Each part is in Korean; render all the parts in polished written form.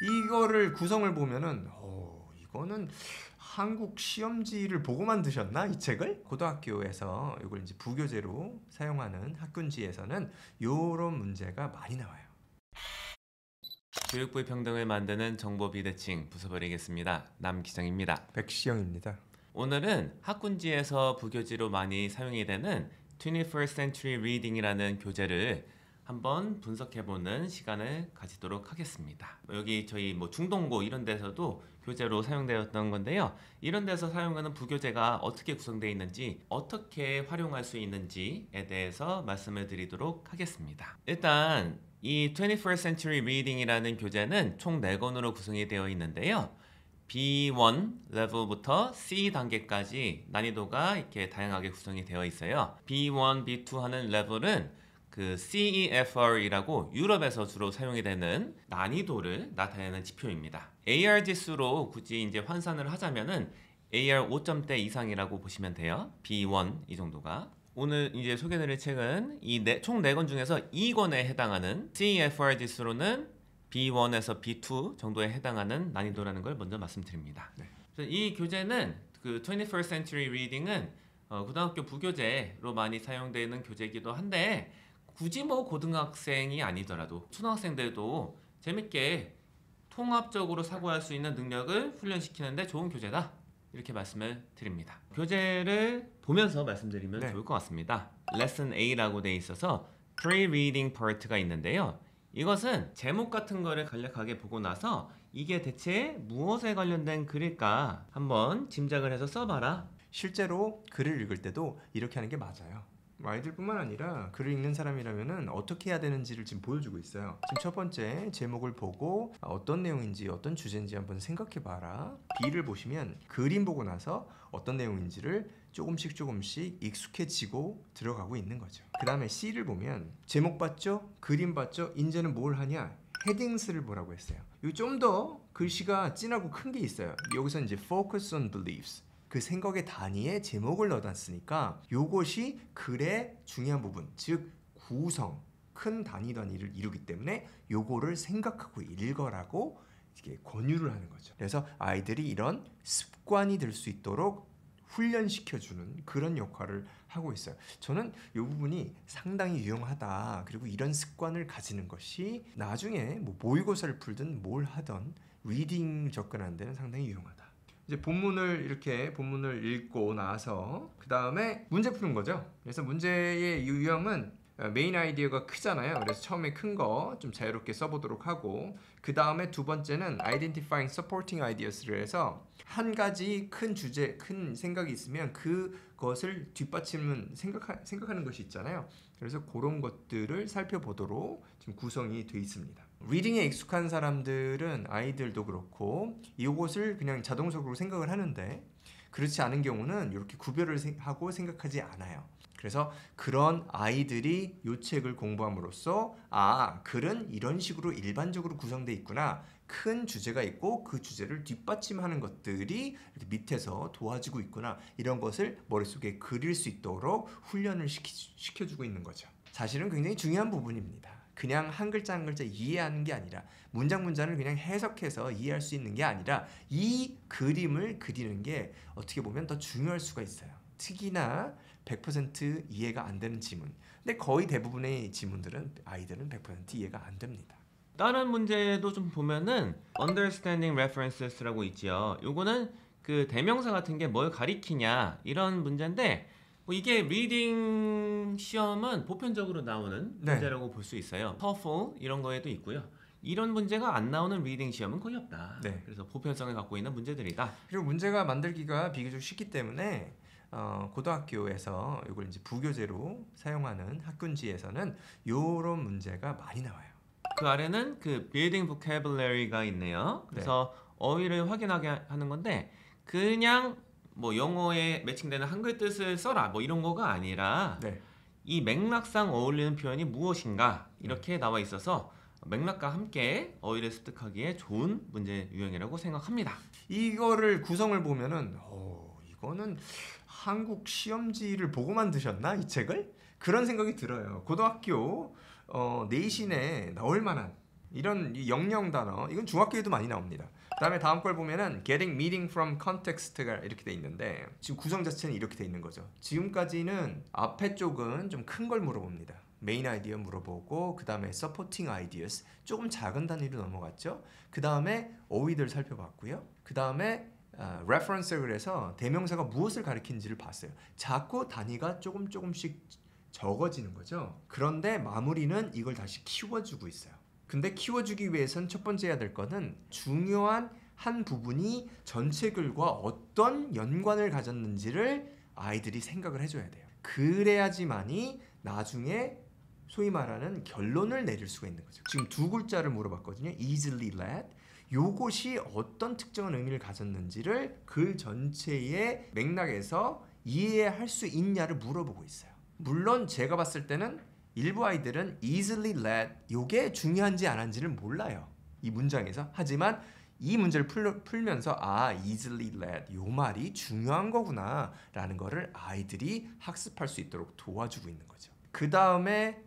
이거를 구성을 보면은 이거는 한국 시험지를 보고 만드셨나 이 책을? 고등학교에서 이걸 이제 부교재로 사용하는 학군지에서는 이런 문제가 많이 나와요. 교육부의 평등을 만드는 정보 비대칭 부숴버리겠습니다. 남기정입니다. 백시영입니다. 오늘은 학군지에서 부교재로 많이 사용이 되는 21st Century Reading이라는 교재를 한번 분석해보는 시간을 가지도록 하겠습니다. 여기 저희 중동고 이런 데서도 교재로 사용되었던 건데요. 이런 데서 사용하는 부교재가 어떻게 구성되어 있는지, 어떻게 활용할 수 있는지에 대해서 말씀을 드리도록 하겠습니다. 일단 이 21st Century Reading이라는 교재는 총 4권으로 구성이 되어 있는데요. B1 레벨부터 C 단계까지 난이도가 이렇게 다양하게 구성이 되어 있어요. B1, B2 하는 레벨은 그 CEFR이라고 유럽에서 주로 사용이 되는 난이도를 나타내는 지표입니다. AR 지수로 굳이 이제 환산을 하자면은 AR 5점대 이상이라고 보시면 돼요. B1 이 정도가. 오늘 이제 소개드릴 책은 총 4권 중에서 2권에 해당하는 CEFR 지수로는 B1에서 B2 정도에 해당하는 난이도라는 걸 먼저 말씀드립니다. 네. 그래서 이 교재는 그 21st Century Reading은 고등학교 부교재로 많이 사용되는 교재이기도 한데 굳이 고등학생이 아니더라도 초등학생들도 재밌게 통합적으로 사고할 수 있는 능력을 훈련시키는데 좋은 교재다. 이렇게 말씀을 드립니다. 교재를 보면서 말씀드리면 좋을 것 같습니다. Lesson A라고 되어 있어서 Pre-Reading Part가 있는데요. 이것은 제목 같은 거를 간략하게 보고 나서 이게 대체 무엇에 관련된 글일까 한번 짐작을 해서 써봐라. 실제로 글을 읽을 때도 이렇게 하는 게 맞아요. 아이들뿐만 아니라 글을 읽는 사람이라면 어떻게 해야 되는지를 지금 보여주고 있어요. 지금 첫 번째 제목을 보고 어떤 내용인지 어떤 주제인지 한번 생각해봐라. B를 보시면 그림 보고 나서 어떤 내용인지를 조금씩 익숙해지고 들어가고 있는 거죠. 그 다음에 C를 보면 제목 봤죠? 그림 봤죠? 이제는 뭘 하냐? 헤딩스를 보라고 했어요. 이거 좀 더 글씨가 진하고 큰 게 있어요. 여기서 이제 Focus on Beliefs, 그 생각의 단위에 제목을 넣어놨으니까 요것이 글의 중요한 부분, 즉 구성, 큰 단위를 이루기 때문에 요거를 생각하고 읽어라고 이렇게 권유를 하는 거죠. 그래서 아이들이 이런 습관이 될 수 있도록 훈련시켜주는 그런 역할을 하고 있어요. 저는 이 부분이 상당히 유용하다. 그리고 이런 습관을 가지는 것이 나중에 모의고사를 풀든 뭘 하든 리딩 접근하는 데는 상당히 유용하다. 이제 본문을 읽고 나서 그 다음에 문제 푸는 거죠. 그래서 문제의 유형은 메인 아이디어가 크잖아요. 그래서 처음에 큰 거 좀 자유롭게 써보도록 하고, 그 다음에 두 번째는 Identifying Supporting Ideas를 해서 한 가지 큰 주제, 큰 생각이 있으면 그것을 뒷받침은 생각하는 것이 있잖아요. 그래서 그런 것들을 살펴보도록 지금 구성이 되어 있습니다. 리딩에 익숙한 사람들은, 아이들도 그렇고, 이것을 그냥 자동적으로 생각을 하는데 그렇지 않은 경우는 이렇게 구별을 하고 생각하지 않아요. 그래서 그런 아이들이 이 책을 공부함으로써 글은 이런 식으로 일반적으로 구성되어 있구나, 큰 주제가 있고 그 주제를 뒷받침하는 것들이 이렇게 밑에서 도와주고 있구나, 이런 것을 머릿속에 그릴 수 있도록 훈련을 시켜주고 있는 거죠. 사실은 굉장히 중요한 부분입니다. 그냥 한 글자 한 글자 이해하는 게 아니라, 문장을 그냥 해석해서 이해할 수 있는 게 아니라, 이 그림을 그리는 게 어떻게 보면 더 중요할 수가 있어요. 특히나 100% 이해가 안 되는 지문. 근데 거의 대부분의 지문들은 아이들은 100% 이해가 안 됩니다. 다른 문제도 좀 보면은 Understanding References라고 있지요. 요거는 그 대명사 같은 게 뭘 가리키냐 이런 문제인데, 이게 리딩 시험은 보편적으로 나오는 문제라고 볼 수 있어요. TOEFL 이런 거에도 있고요. 이런 문제가 안 나오는 리딩 시험은 거의 없다. 그래서 보편성을 갖고 있는 문제들이다. 그리고 문제가 만들기가 비교적 쉽기 때문에 고등학교에서 이걸 이제 부교재로 사용하는 학군지에서는 이런 문제가 많이 나와요. 그 아래는 그 Building Vocabulary가 있네요. 그래서 어휘를 확인하게 하는 건데, 그냥 영어에 매칭되는 한글 뜻을 써라 이런 거가 아니라 이 맥락상 어울리는 표현이 무엇인가 이렇게 나와 있어서 맥락과 함께 어휘를 습득하기에 좋은 문제 유형이라고 생각합니다. 이거를 구성을 보면은 이거는 한국 시험지를 보고 만드셨나 이 책을? 그런 생각이 들어요. 고등학교 내신에 나올 만한 이런 이 영영 단어 이건 중학교에도 많이 나옵니다. 그다음에 다음 걸 보면은 getting meaning from context가 이렇게 돼 있는데 지금 구성 자체는 이렇게 돼 있는 거죠. 지금까지는 앞에 쪽은 좀 큰 걸 물어봅니다. 메인 아이디어 물어보고 그 다음에 supporting ideas 조금 작은 단위로 넘어갔죠. 그 다음에 어휘들 살펴봤고요. 그 다음에 reference를 해서 대명사가 무엇을 가리키는지를 봤어요. 자꾸 단위가 조금씩 적어지는 거죠. 그런데 마무리는 이걸 다시 키워주고 있어요. 근데 키워주기 위해선 첫 번째 해야 될 거는 중요한 한 부분이 전체 글과 어떤 연관을 가졌는지를 아이들이 생각을 해줘야 돼요. 그래야지만이 나중에 소위 말하는 결론을 내릴 수가 있는 거죠. 지금 두 글자를 물어봤거든요. easily led. 요것이 어떤 특정한 의미를 가졌는지를 글 전체의 맥락에서 이해할 수 있냐를 물어보고 있어요. 물론 제가 봤을 때는 일부 아이들은 easily led 요게 중요한지 안 한지를 몰라요. 이 문장에서. 하지만 이 문제를 풀면서 easily led 요 말이 중요한 거구나 라는 거를 아이들이 학습할 수 있도록 도와주고 있는 거죠. 그 다음에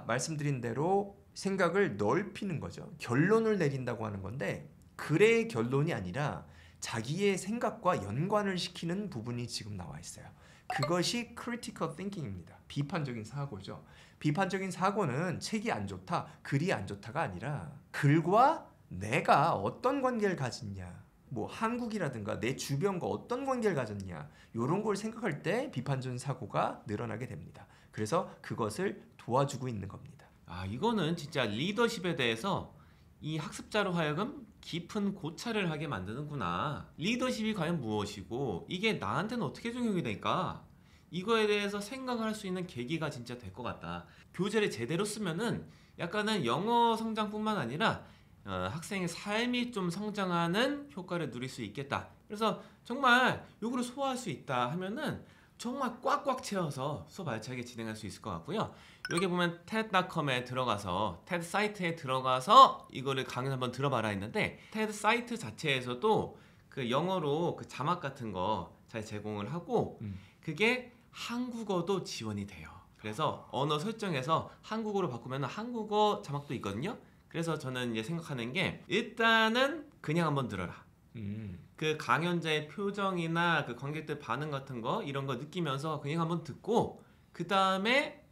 말씀드린 대로 생각을 넓히는 거죠. 결론을 내린다고 하는 건데 글의 결론이 아니라 자기의 생각과 연관을 시키는 부분이 지금 나와 있어요. 그것이 critical thinking입니다. 비판적인 사고죠. 비판적인 사고는 책이 안 좋다, 글이 안 좋다가 아니라 글과 내가 어떤 관계를 가졌냐, 뭐 한국이라든가 내 주변과 어떤 관계를 가졌냐 이런 걸 생각할 때 비판적인 사고가 늘어나게 됩니다. 그래서 그것을 도와주고 있는 겁니다. 이거는 진짜 리더십에 대해서 이 학습자로 하여금 깊은 고찰을 하게 만드는구나. 리더십이 과연 무엇이고 이게 나한테는 어떻게 적용이 될까? 이거에 대해서 생각을 할 수 있는 계기가 진짜 될 것 같다. 교재를 제대로 쓰면은 약간은 영어 성장뿐만 아니라 학생의 삶이 좀 성장하는 효과를 누릴 수 있겠다. 그래서 정말 요거를 소화할 수 있다 하면은 정말 꽉꽉 채워서 수업 알차게 진행할 수 있을 것 같고요. 여기 보면 TED.com에 들어가서 TED 사이트에 들어가서 이거를 강연 한번 들어봐라 했는데 TED 사이트 자체에서도 그 영어로 그 자막 같은 거 잘 제공을 하고 그게 한국어도 지원이 돼요. 그래서 언어 설정에서 한국어로 바꾸면 한국어 자막도 있거든요. 그래서 저는 이제 생각하는 게 일단은 그냥 한번 들어라. 그 강연자의 표정이나 그 관객들 반응 같은 거 이런 거 느끼면서 그냥 한번 듣고 그 다음에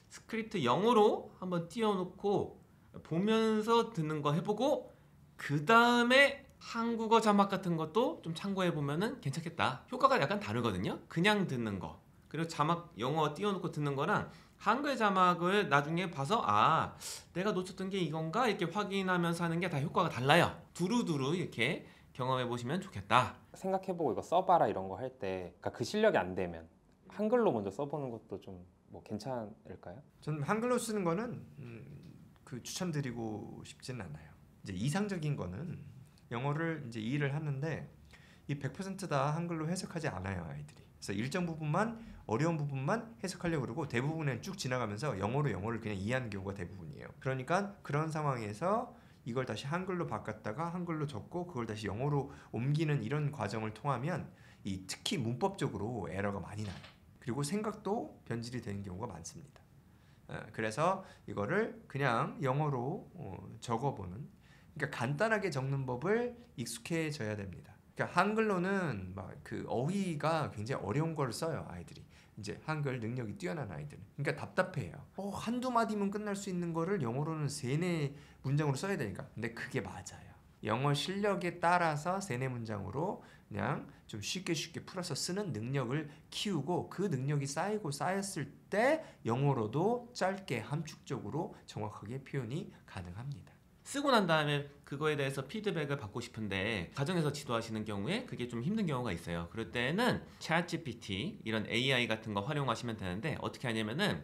스크립트 영어로 한번 띄워놓고 보면서 듣는 거 해보고 그 다음에 한국어 자막 같은 것도 좀 참고해보면은 괜찮겠다. 효과가 약간 다르거든요. 그냥 듣는 거 그리고 자막 영어 띄워놓고 듣는 거랑 한글 자막을 나중에 봐서 내가 놓쳤던 게 이건가 이렇게 확인하면서 하는 게 다 효과가 달라요. 두루두루 이렇게 경험해 보시면 좋겠다. 생각해보고 이거 써봐라 이런 거 할 때 그 실력이 안 되면 한글로 먼저 써보는 것도 좀 뭐 괜찮을까요? 저는 한글로 쓰는 거는 그 추천드리고 싶지는 않아요. 이제 이상적인 거는 영어를 이제 이해를 하는데 이 100%다 한글로 해석하지 않아요, 아이들이. 그래서 일정 부분만 어려운 부분만 해석하려고 그러고 대부분은 쭉 지나가면서 영어를 그냥 이해하는 경우가 대부분이에요. 그러니까 그런 상황에서 이걸 다시 한글로 바꿨다가 한글로 적고 그걸 다시 영어로 옮기는 이런 과정을 통하면 특히 문법적으로 에러가 많이 나요. 그리고 생각도 변질이 되는 경우가 많습니다. 그래서 이거를 그냥 영어로 적어보는, 그러니까 간단하게 적는 법을 익숙해져야 됩니다. 그러니까 한글로는 막 그 어휘가 굉장히 어려운 걸 써요, 아이들이. 이제 한글 능력이 뛰어난 아이들은. 그러니까 답답해요. 한두 마디면 끝날 수 있는 거를 영어로는 세네 문장으로 써야 되니까. 근데 그게 맞아요. 영어 실력에 따라서 세네 문장으로 그냥 좀 쉽게 풀어서 쓰는 능력을 키우고 그 능력이 쌓였을 때 영어로도 짧게 함축적으로 정확하게 표현이 가능합니다. 쓰고 난 다음에 그거에 대해서 피드백을 받고 싶은데 가정에서 지도하시는 경우에 그게 좀 힘든 경우가 있어요. 그럴 때는 ChatGPT 이런 AI 같은 거 활용하시면 되는데 어떻게 하냐면은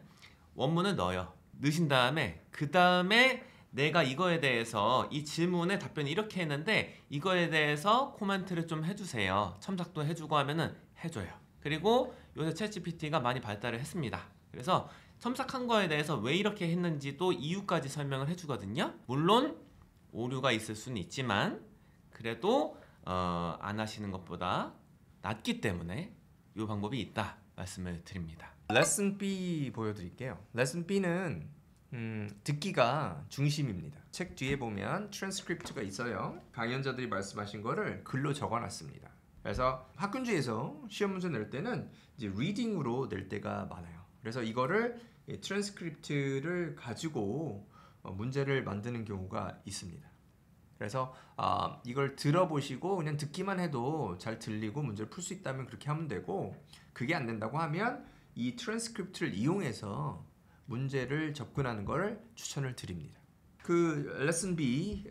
원문을 넣어요. 넣으신 다음에 그 다음에 내가 이거에 대해서 이 질문에 답변을 이렇게 했는데 이거에 대해서 코멘트를 좀 해주세요. 첨삭도 해주고 하면은 해줘요. 그리고 요새 챗GPT가 많이 발달을 했습니다. 그래서 첨삭한 거에 대해서 왜 이렇게 했는지도 이유까지 설명을 해주거든요. 물론 오류가 있을 수는 있지만 그래도 안 하시는 것보다 낫기 때문에 이 방법이 있다 말씀을 드립니다. 레슨 B 보여드릴게요. 레슨 B는 듣기가 중심입니다. 책 뒤에 보면 트랜스크립트가 있어요. 강연자들이 말씀하신 거를 글로 적어놨습니다. 그래서 학군주에서 시험 문제 낼 때는 이제 리딩으로 낼 때가 많아요. 그래서 이거를 트랜스크립트를 가지고 문제를 만드는 경우가 있습니다. 그래서 이걸 들어보시고 그냥 듣기만 해도 잘 들리고 문제를 풀 수 있다면 그렇게 하면 되고, 그게 안 된다고 하면 이 트랜스크립트를 이용해서 문제를 접근하는 것을 추천을 드립니다. 그 레슨 B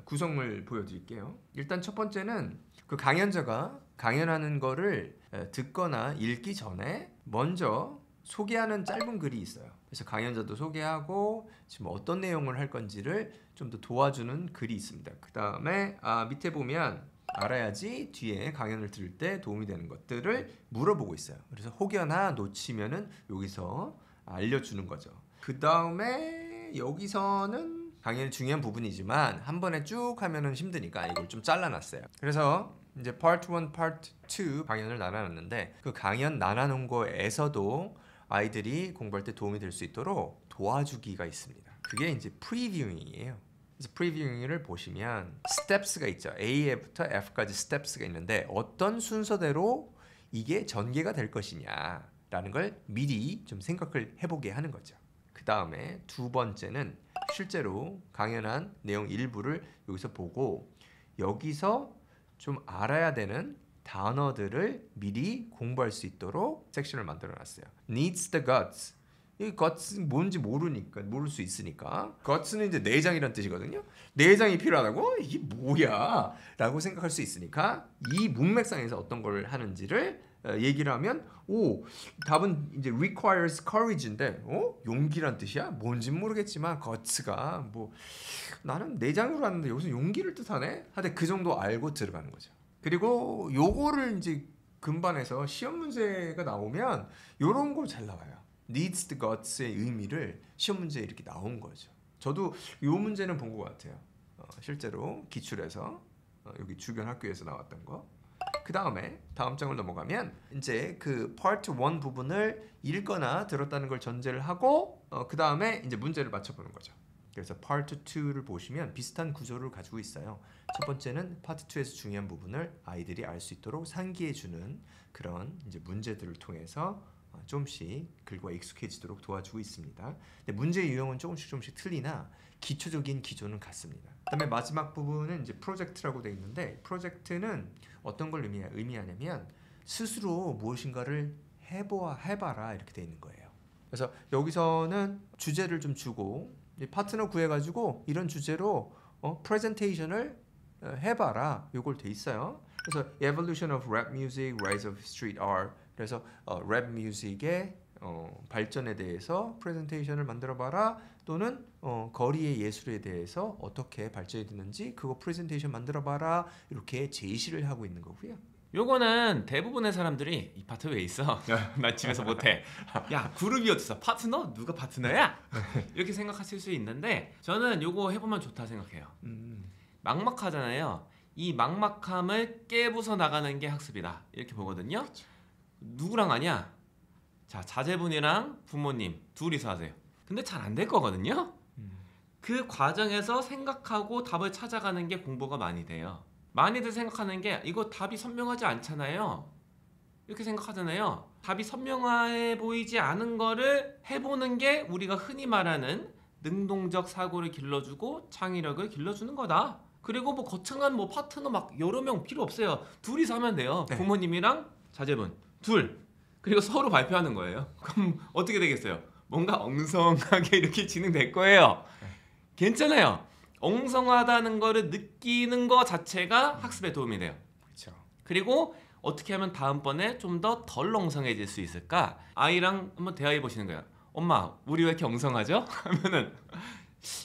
구성물 보여드릴게요. 일단 첫 번째는 그 강연자가 강연하는 거를 듣거나 읽기 전에 먼저 소개하는 짧은 글이 있어요. 그래서 강연자도 소개하고 지금 어떤 내용을 할 건지를 좀 더 도와주는 글이 있습니다. 그 다음에 밑에 보면 알아야지 뒤에 강연을 들을 때 도움이 되는 것들을 물어보고 있어요. 그래서 혹여나 놓치면은 여기서 알려주는 거죠. 그 다음에 여기서는 강연의 중요한 부분이지만 한 번에 쭉 하면은 힘드니까 이걸 좀 잘라놨어요. 그래서 이제 Part 1, Part 2 강연을 나눠놨는데, 그 강연 나눠놓은 거에서도 아이들이 공부할 때 도움이 될 수 있도록 도와주기가 있습니다. 그게 이제 프리뷰잉이에요. 그래서 프리뷰잉을 보시면 스텝스가 있죠. A부터 F까지 스텝스가 있는데 어떤 순서대로 이게 전개가 될 것이냐라는 걸 미리 좀 생각을 해보게 하는 거죠. 그 다음에 두 번째는 실제로 강연한 내용 일부를 여기서 보고 여기서 좀 알아야 되는 단어들을 미리 공부할 수 있도록 섹션을 만들어 놨어요. Needs the guts. 이 guts 뭔지 모를 수 있으니까, guts는 이제 내장이란 뜻이거든요. 내장이 필요하다고? 이게 뭐야? 라고 생각할 수 있으니까 이 문맥상에서 어떤 걸 하는지를 얘기를 하면, 답은 이제 requires courage인데 용기란 뜻이야? 뭔진 모르겠지만 guts가 뭐 나는 내장으로 하는데 여기서 용기를 뜻하네? 하여튼 그 정도 알고 들어가는 거죠. 그리고 요거를 이제 근반에서 시험 문제가 나오면 요런 거 잘 나와요. needs the guts의 의미를 시험 문제에 이렇게 나온 거죠. 저도 요 문제는 본 것 같아요. 실제로 기출에서 여기 주변 학교에서 나왔던 거. 그 다음에 다음 장을 넘어가면 이제 그 Part 1 부분을 읽거나 들었다는 걸 전제를 하고 그 다음에 이제 문제를 맞춰보는 거죠. 그래서 Part 2를 보시면 비슷한 구조를 가지고 있어요. 첫 번째는 Part 2에서 중요한 부분을 아이들이 알 수 있도록 상기해주는 그런 이제 문제들을 통해서 조금씩 글과 익숙해지도록 도와주고 있습니다. 근데 문제의 유형은 조금씩 틀리나 기초적인 기조는 같습니다. 그다음에 마지막 부분은 이제 프로젝트라고 되어 있는데, 프로젝트는 어떤 걸 의미하냐면 스스로 무엇인가를 해봐라 이렇게 되어 있는 거예요. 그래서 여기서는 주제를 좀 주고 파트너 구해가지고 이런 주제로 프레젠테이션을 해봐라 요걸 돼 있어요. 그래서 Evolution of Rap Music, Rise of Street Art. 그래서 랩 뮤직의 발전에 대해서 프레젠테이션을 만들어봐라, 또는 거리의 예술에 대해서 어떻게 발전이 됐는지 그거 프레젠테이션 만들어봐라, 이렇게 제시를 하고 있는 거고요. 요거는 대부분의 사람들이 이 파트 왜 있어? 나 집에서 못해. 야, 그룹이 어딨어? 파트너? 누가 파트너야? 이렇게 생각하실 수 있는데 저는 요거 해보면 좋다 생각해요. 막막하잖아요. 이 막막함을 깨부숴 나가는 게 학습이다 이렇게 보거든요. 그쵸. 누구랑 하냐? 자, 자제분이랑 부모님 둘이서 하세요. 근데 잘 안 될 거거든요. 그 과정에서 생각하고 답을 찾아가는 게 공부가 많이 돼요. 많이들 생각하는 게 이거 답이 선명하지 않잖아요. 이렇게 생각하잖아요. 답이 선명해 보이지 않은 거를 해보는 게 우리가 흔히 말하는 능동적 사고를 길러주고 창의력을 길러주는 거다. 그리고 뭐 거창한 뭐 파트너 막 여러 명 필요 없어요. 둘이서 하면 돼요. 네. 부모님이랑 자제분 둘. 그리고 서로 발표하는 거예요. 그럼 어떻게 되겠어요? 뭔가 엉성하게 이렇게 진행될 거예요. 괜찮아요. 엉성하다는 거를 느끼는 거 자체가 학습에 도움이 돼요. 그렇죠. 그리고 어떻게 하면 다음번에 좀 더 덜 엉성해질 수 있을까? 아이랑 한번 대화해 보시는 거예요. 엄마, 우리 왜 이렇게 엉성하죠? 하면은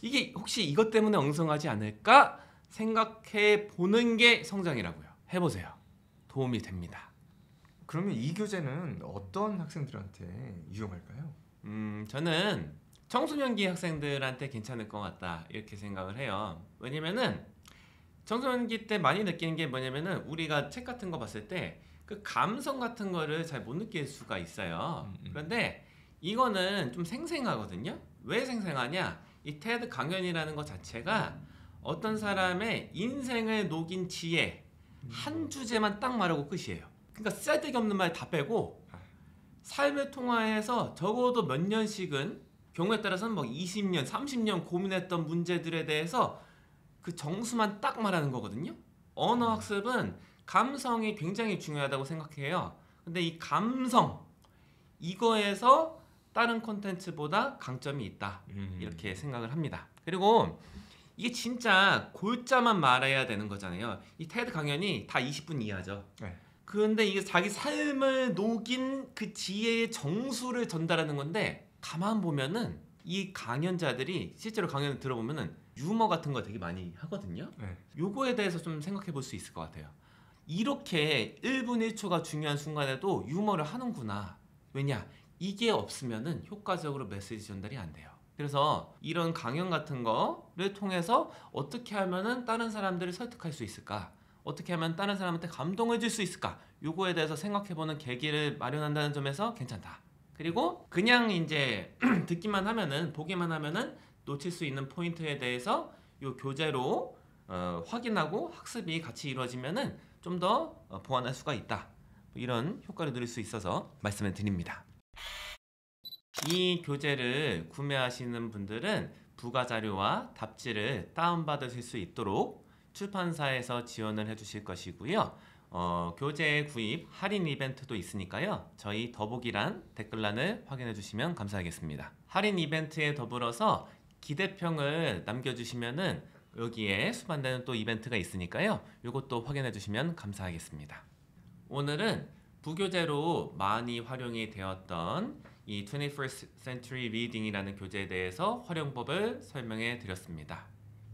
이게 혹시 이것 때문에 엉성하지 않을까? 생각해 보는 게 성장이라고요. 해보세요. 도움이 됩니다. 그러면 이 교재는 어떤 학생들한테 유용할까요? 저는 청소년기 학생들한테 괜찮을 것 같다 이렇게 생각을 해요. 왜냐면은 청소년기 때 많이 느끼는 게 뭐냐면은 우리가 책 같은 거 봤을 때 그 감성 같은 거를 잘 못 느낄 수가 있어요. 그런데 이거는 좀 생생하거든요. 왜 생생하냐? 이 테드 강연이라는 것 자체가 어떤 사람의 인생을 녹인 지혜 한 주제만 딱 말하고 끝이에요. 그러니까 쓸데기 없는 말 다 빼고 삶을 통화해서 적어도 몇 년씩은 경우에 따라서는 뭐 20년, 30년 고민했던 문제들에 대해서 그 정수만 딱 말하는 거거든요. 언어 학습은 감성이 굉장히 중요하다고 생각해요. 근데 이 감성 이거에서 다른 콘텐츠보다 강점이 있다 이렇게 생각을 합니다. 그리고 이게 진짜 골자만 말해야 되는 거잖아요. 이 테드 강연이 다 20분 이하죠. 네. 그런데 이게 자기 삶을 녹인 그 지혜의 정수를 전달하는 건데 가만 보면은 이 강연자들이 실제로 강연을 들어보면은 유머 같은 거 되게 많이 하거든요. 네. 요거에 대해서 좀 생각해 볼 수 있을 것 같아요. 이렇게 1분 1초가 중요한 순간에도 유머를 하는구나. 왜냐? 이게 없으면은 효과적으로 메시지 전달이 안 돼요. 그래서 이런 강연 같은 거를 통해서 어떻게 하면은 다른 사람들을 설득할 수 있을까? 어떻게 하면 다른 사람한테 감동을 줄 수 있을까? 요거에 대해서 생각해보는 계기를 마련한다는 점에서 괜찮다. 그리고 그냥 이제 듣기만 하면은 보기만 하면은 놓칠 수 있는 포인트에 대해서 요 교재로 확인하고 학습이 같이 이루어지면은 좀 더 보완할 수가 있다. 이런 효과를 누릴 수 있어서 말씀을 드립니다. 이 교재를 구매하시는 분들은 부가 자료와 답지를 다운받으실 수 있도록 출판사에서 지원을 해주실 것이고요. 교재 구입 할인 이벤트도 있으니까요. 저희 더보기란 댓글란을 확인해 주시면 감사하겠습니다. 할인 이벤트에 더불어서 기대평을 남겨주시면은 여기에 수반되는 또 이벤트가 있으니까요. 이것도 확인해 주시면 감사하겠습니다. 오늘은 부교재로 많이 활용이 되었던 이 21st Century Reading이라는 교재에 대해서 활용법을 설명해 드렸습니다.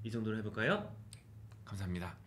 이 정도로 해볼까요? 감사합니다.